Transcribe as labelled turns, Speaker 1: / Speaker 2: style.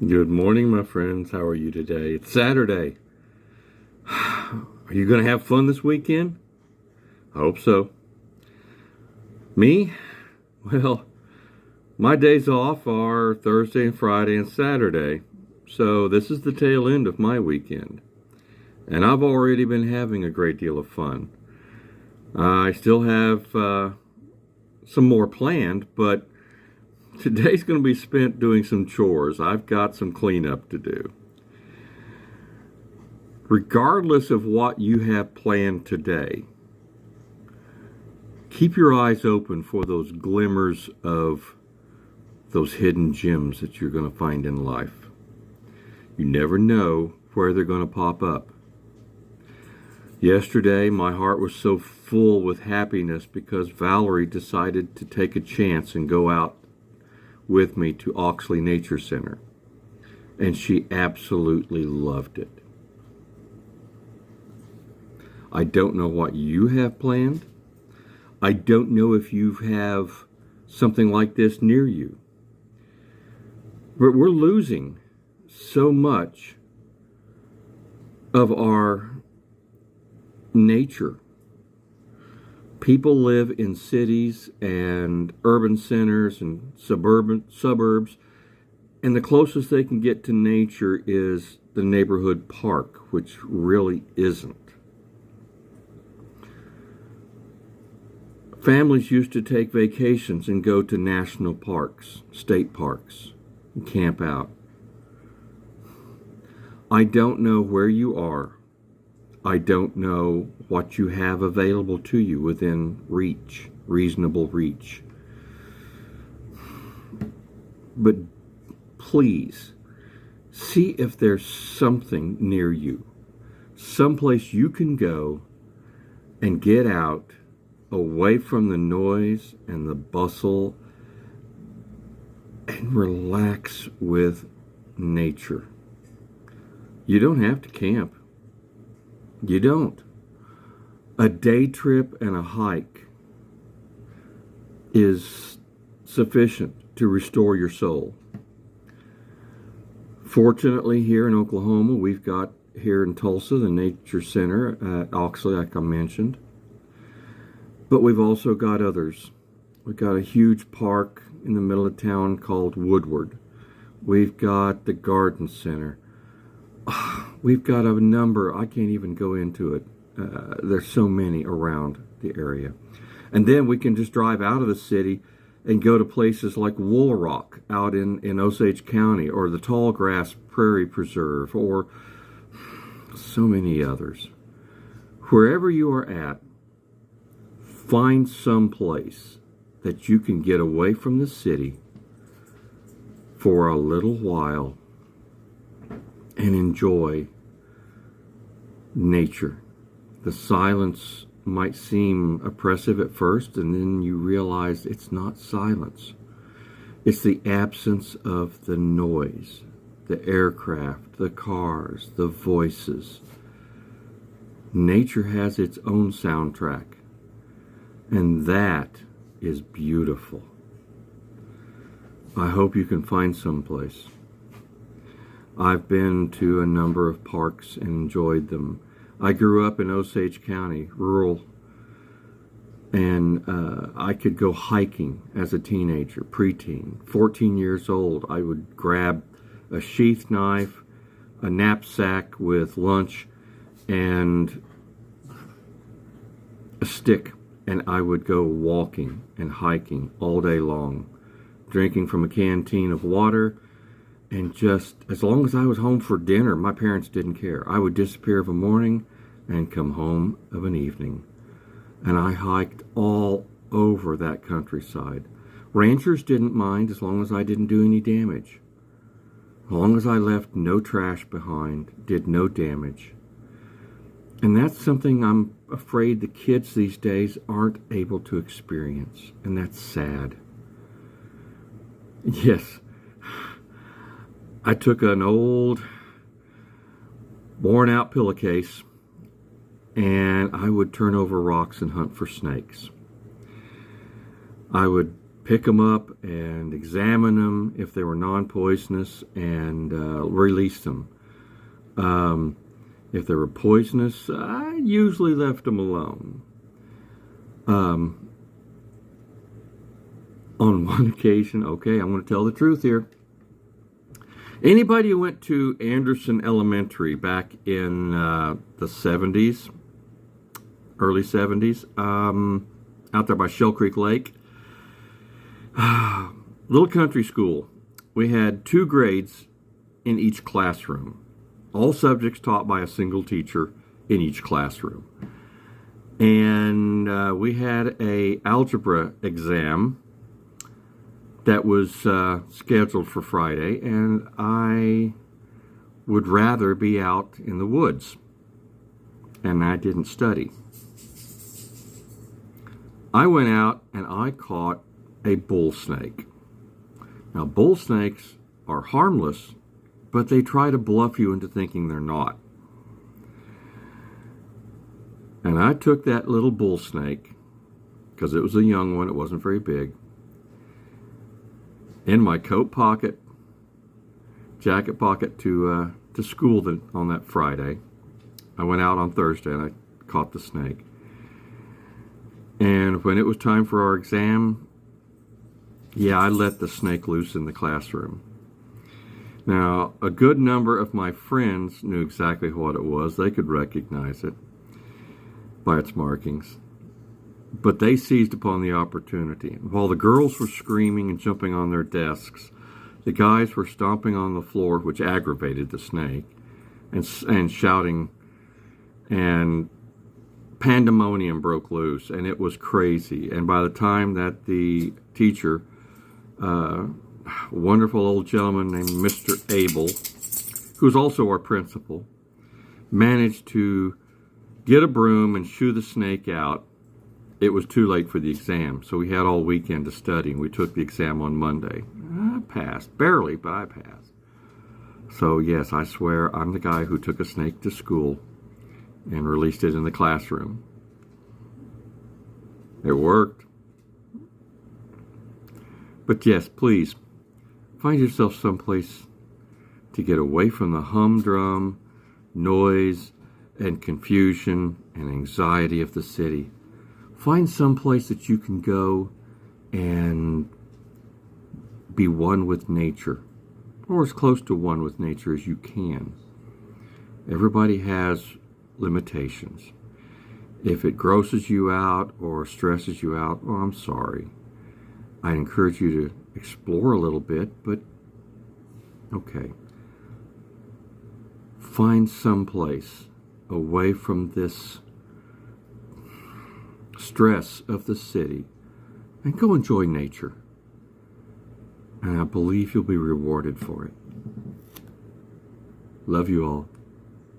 Speaker 1: Good morning, my friends. How are you today? It's Saturday. Are you going to have fun this weekend? I hope so. Me? Well, my days off are Thursday and Friday and Saturday. So this is the tail end of my weekend. And I've already been having a great deal of fun. I still have some more planned, but today's going to be spent doing some chores. I've got some cleanup to do. Regardless of what you have planned today, keep your eyes open for those glimmers of those hidden gems that you're going to find in life. You never know where they're going to pop up. Yesterday, my heart was so full with happiness because Valerie decided to take a chance and go out with me to Oxley Nature Center. And she absolutely loved it. I don't know what you have planned. I don't know if you have something like this near you. But we're losing so much of our nature. People live in cities and urban centers and suburbs, and the closest they can get to nature is the neighborhood park, which really isn't. Families used to take vacations and go to national parks, state parks, and camp out. I don't know where you are. I don't know what you have available to you within reach, reasonable reach. But please, see if there's something near you, someplace you can go and get out away from the noise and the bustle and relax with nature. You don't have to camp. You don't. A day trip and a hike is sufficient to restore your soul. Fortunately, here in Oklahoma, we've got here in Tulsa the Nature Center at Oxley, like I mentioned. But we've also got others. We've got a huge park in the middle of town called Woodward. We've got the Garden Center. We've got a number, I can't even go into it. There's so many around the area. And then we can just drive out of the city and go to places like Wool Rock out in Osage County, or the Tallgrass Prairie Preserve, or so many others. Wherever you are at, find some place that you can get away from the city for a little while and enjoy nature. The silence might seem oppressive at first, and then you realize it's not silence. It's the absence of the noise, the aircraft, the cars, the voices. Nature has its own soundtrack. And that is beautiful. I hope you can find someplace. I've been to a number of parks and enjoyed them. I grew up in Osage County, rural, and I could go hiking as a teenager, preteen. 14 years old, I would grab a sheath knife, a knapsack with lunch, and a stick. And I would go walking and hiking all day long, drinking from a canteen of water, and just as long as I was home for dinner, my parents didn't care. I would disappear of a morning and come home of an evening. And I hiked all over that countryside. Ranchers didn't mind as long as I didn't do any damage. As long as I left no trash behind, did no damage. And that's something I'm afraid the kids these days aren't able to experience. And that's sad. Yes, I took an old, worn-out pillowcase, and I would turn over rocks and hunt for snakes. I would pick them up and examine them if they were non-poisonous and release them. If they were poisonous, I usually left them alone. On one occasion, okay, I'm going to tell the truth here. Anybody who went to Anderson Elementary back in the 70s, early 70s, out there by Shell Creek Lake, little country school, we had 2 grades in each classroom. All subjects taught by a single teacher in each classroom. And we had a algebra exam that was scheduled for Friday, and I would rather be out in the woods, and I didn't study. I went out and I caught a bull snake. Now, bull snakes are harmless, but they try to bluff you into thinking they're not. And I took that little bull snake, because it was a young one, it wasn't very big, in my coat pocket, jacket pocket to school on that Friday. I went out on Thursday and I caught the snake. And when it was time for our exam, yeah, I let the snake loose in the classroom. Now, a good number of my friends knew exactly what it was. They could recognize it by its markings. But they seized upon the opportunity. While the girls were screaming and jumping on their desks, the guys were stomping on the floor, which aggravated the snake, and shouting, and pandemonium broke loose, and it was crazy. And by the time that the teacher, wonderful old gentleman named Mr. Abel, who was also our principal, managed to get a broom and shoo the snake out, it was too late for the exam. So we had all weekend to study, and we took the exam on Monday. I passed, barely, but I passed. So yes, I swear I'm the guy who took a snake to school and released it in the classroom. It worked. But yes, please, find yourself someplace to get away from the humdrum, noise, and confusion and anxiety of the city. Find some place that you can go and be one with nature, or as close to one with nature as you can. Everybody has limitations. If it grosses you out or stresses you out, well, I'm sorry. I'd encourage you to explore a little bit, but okay. Find some place away from this stress of the city and go enjoy nature. And I believe you'll be rewarded for it. Love you all.